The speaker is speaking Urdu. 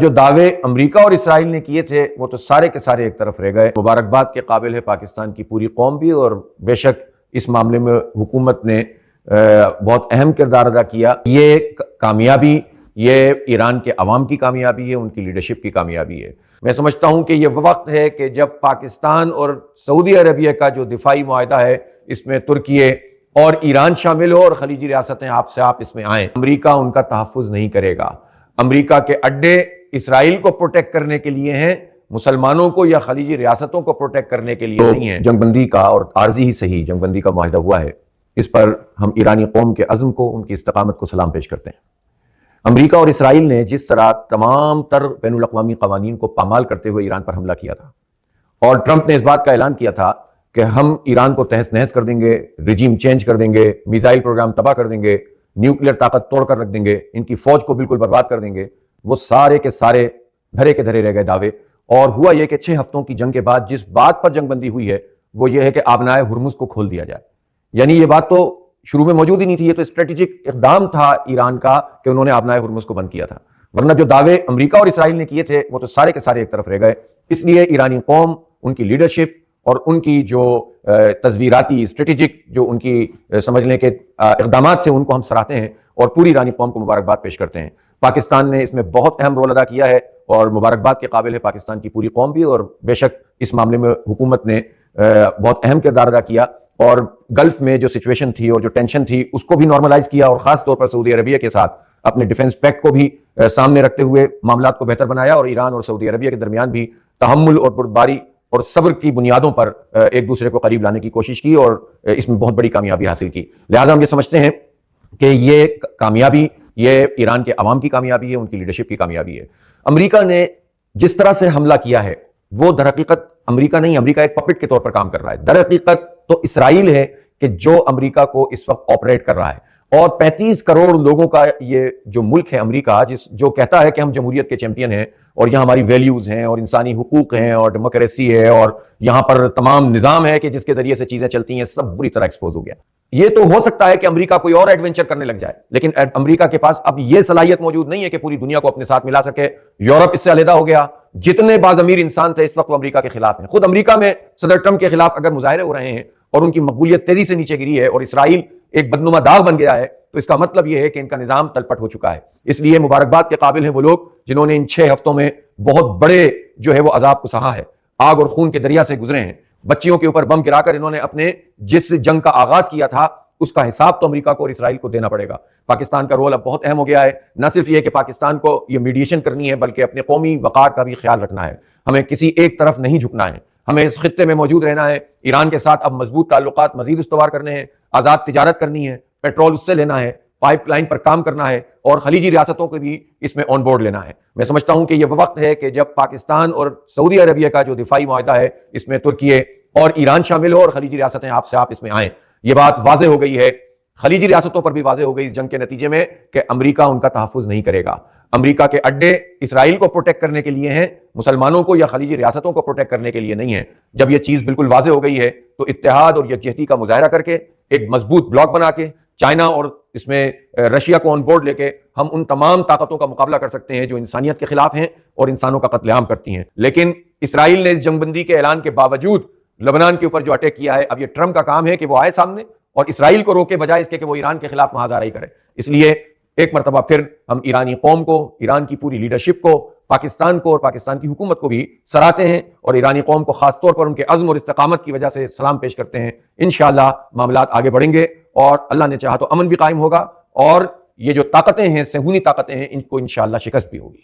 جو دعوے امریکہ اور اسرائیل نے کیے تھے وہ تو سارے کے سارے ایک طرف رہ گئے۔ مبارکباد کے قابل ہے پاکستان کی پوری قوم بھی، اور بے شک اس معاملے میں حکومت نے بہت اہم کردار ادا کیا۔ یہ کامیابی یہ ایران کے عوام کی کامیابی ہے، ان کی لیڈرشپ کی کامیابی ہے۔ میں سمجھتا ہوں کہ یہ وہ وقت ہے کہ جب پاکستان اور سعودی عربیہ کا جو دفاعی معاہدہ ہے، اس میں ترکیے اور ایران شامل ہو اور خلیجی ریاستیں آپ سے اس میں آئیں۔ امریکہ ان کا تحفظ نہیں کرے گا۔ امریکہ کے اڈے اسرائیل کو پروٹیکٹ کرنے کے لیے ہیں، مسلمانوں کو یا خلیجی ریاستوں کو پروٹیکٹ کرنے کے لیے نہیں ہیں۔ جنگ بندی کا اور عارضی ہی صحیح جنگ بندی کا معاہدہ ہوا ہے، اس پر ہم ایرانی قوم کے عزم کو، ان کی استقامت کو سلام پیش کرتے ہیں۔ امریکہ اور اسرائیل نے جس طرح تمام تر بین الاقوامی قوانین کو پامال کرتے ہوئے ایران پر حملہ کیا تھا، اور ٹرمپ نے اس بات کا اعلان کیا تھا کہ ہم ایران کو تہس نہس کر دیں گے، رجیم چینج کر دیں گے، میزائل پروگرام تباہ کر دیں گے، نیوکلیئر طاقت توڑ کر رکھ دیں گے، ان کی فوج کو بالکل برباد کر دیں گے، وہ سارے کے سارے دھرے کے دھرے رہ گئے دعوے۔ اور ہوا یہ کہ 6 ہفتوں کی جنگ کے بعد جس بات پر جنگ بندی ہوئی ہے وہ یہ ہے کہ آبنائے ہرمز کو کھول دیا جائے۔ یعنی یہ بات تو شروع میں موجود ہی نہیں تھی، یہ تو اسٹریٹجک اقدام تھا ایران کا کہ انہوں نے آبنائے ہرمز کو بند کیا تھا، ورنہ جو دعوے امریکہ اور اسرائیل نے کیے تھے وہ تو سارے کے سارے ایک طرف رہ گئے۔ اس لیے ایرانی قوم، ان کی لیڈرشپ اور ان کی جو تصویراتی اسٹریٹجک جو ان کی سمجھ لیں کہ اقدامات تھے، ان کو ہم سراہتے ہیں اور پوری ایرانی قوم کو مبارکباد پیش کرتے ہیں۔ پاکستان نے اس میں بہت اہم رول ادا کیا ہے اور مبارکباد کے قابل ہے پاکستان کی پوری قوم بھی، اور بے شک اس معاملے میں حکومت نے بہت اہم کردار ادا کیا، اور گلف میں جو سچویشن تھی اور جو ٹینشن تھی اس کو بھی نارملائز کیا، اور خاص طور پر سعودی عربیہ کے ساتھ اپنے ڈیفنس پیکٹ کو بھی سامنے رکھتے ہوئے معاملات کو بہتر بنایا، اور ایران اور سعودی عربیہ کے درمیان بھی تحمل اور بردباری اور صبر کی بنیادوں پر ایک دوسرے کو قریب لانے کی کوشش کی، اور اس میں بہت بڑی کامیابی حاصل کی۔ لہٰذا ہم یہ سمجھتے ہیں کہ یہ کامیابی یہ ایران کے عوام کی کامیابی ہے، ان کی لیڈرشپ کی کامیابی ہے۔ امریکہ نے جس طرح سے حملہ کیا ہے وہ در حقیقت امریکہ نہیں، امریکہ ایک پپٹ کے طور پر کام کر رہا ہے۔ در حقیقت تو اسرائیل ہے کہ جو امریکہ کو اس وقت آپریٹ کر رہا ہے، اور 35 کروڑ لوگوں کا یہ جو ملک ہے امریکہ، جو کہتا ہے کہ ہم جمہوریت کے چیمپئن ہیں اور یہاں ہماری ویلیوز ہیں اور انسانی حقوق ہیں اور ڈیموکریسی ہے اور یہاں پر تمام نظام ہے کہ جس کے ذریعے سے چیزیں چلتی ہیں، سب بری طرح ایکسپوز ہو گیا۔ یہ تو ہو سکتا ہے کہ امریکہ کوئی اور ایڈونچر کرنے لگ جائے، لیکن امریکہ کے پاس اب یہ صلاحیت موجود نہیں ہے کہ پوری دنیا کو اپنے ساتھ ملا سکے۔ یورپ اس سے علیحدہ ہو گیا، جتنے باضمیر انسان تھے اس وقت وہ امریکہ کے خلاف ہیں۔ خود امریکہ میں صدر ٹرمپ کے خلاف اگر مظاہرے ہو رہے ہیں اور ان کی مقبولیت تیزی سے نیچے گری ہے اور اسرائیل ایک بدنما داغ بن گیا ہے، تو اس کا مطلب یہ ہے کہ ان کا نظام تلپٹ ہو چکا ہے۔ اس لیے مبارکباد کے قابل ہیں وہ لوگ جنہوں نے ان 6 ہفتوں میں بہت بڑے جو ہے وہ عذاب کو سہا ہے، آگ اور خون کے دریا سے گزرے ہیں۔ بچیوں کے اوپر بم گرا کر انہوں نے اپنے جس جنگ کا آغاز کیا تھا اس کا حساب تو امریکہ کو اور اسرائیل کو دینا پڑے گا۔ پاکستان کا رول اب بہت اہم ہو گیا ہے، نہ صرف یہ کہ پاکستان کو یہ میڈیشن کرنی ہے بلکہ اپنے قومی وقار کا بھی خیال رکھنا ہے۔ ہمیں کسی ایک طرف نہیں جھکنا ہے، ہمیں اس خطے میں موجود رہنا ہے۔ ایران کے ساتھ اب مضبوط تعلقات مزید استوار کرنے ہیں، آزاد تجارت کرنی ہے، پیٹرول اس سے لینا ہے، پائپ لائن پر کام کرنا ہے، اور خلیجی ریاستوں کو بھی اس میں آن بورڈ لینا ہے۔ میں سمجھتا ہوں کہ یہ وہ وقت ہے کہ جب پاکستان اور سعودی عربیہ کا جو دفاعی معاہدہ ہے، اس میں ترکیے اور ایران شامل ہو اور خلیجی ریاستیں آپ سے اس میں آئیں۔ یہ بات واضح ہو گئی ہے، خلیجی ریاستوں پر بھی واضح ہو گئی اس جنگ کے نتیجے میں کہ امریکہ ان کا تحفظ نہیں کرے گا۔ امریکہ کے اڈے اسرائیل کو پروٹیکٹ کرنے کے لیے ہیں، مسلمانوں کو یا خلیجی ریاستوں کو پروٹیکٹ کرنے کے لیے نہیں ہیں۔ جب یہ چیز بالکل واضح ہو گئی ہے تو اتحاد اور یکجہتی کا مظاہرہ کر کے، ایک مضبوط بلاک بنا کے، چائنا اور اس میں رشیا کو آن بورڈ لے کے، ہم ان تمام طاقتوں کا مقابلہ کر سکتے ہیں جو انسانیت کے خلاف ہیں اور انسانوں کا قتل عام کرتی ہیں۔ لیکن اسرائیل نے اس جنگ بندی کے اعلان کے باوجود لبنان کے اوپر جو اٹیک کیا ہے، اب یہ ٹرمپ کا کام ہے کہ وہ آئے سامنے اور اسرائیل کو روکے، بجائے اس کے کہ وہ ایران کے خلاف محاذاری کرے۔ اس لیے ایک مرتبہ پھر ہم ایرانی قوم کو، ایران کی پوری لیڈرشپ کو، پاکستان کو اور پاکستان کی حکومت کو بھی سراہتے ہیں، اور ایرانی قوم کو خاص طور پر ان کے عزم اور استقامت کی وجہ سے سلام پیش کرتے ہیں۔ انشاءاللہ معاملات آگے بڑھیں گے اور اللہ نے چاہا تو امن بھی قائم ہوگا، اور یہ جو طاقتیں ہیں، صہیونی طاقتیں ہیں، ان کو انشاءاللہ شکست بھی ہوگی۔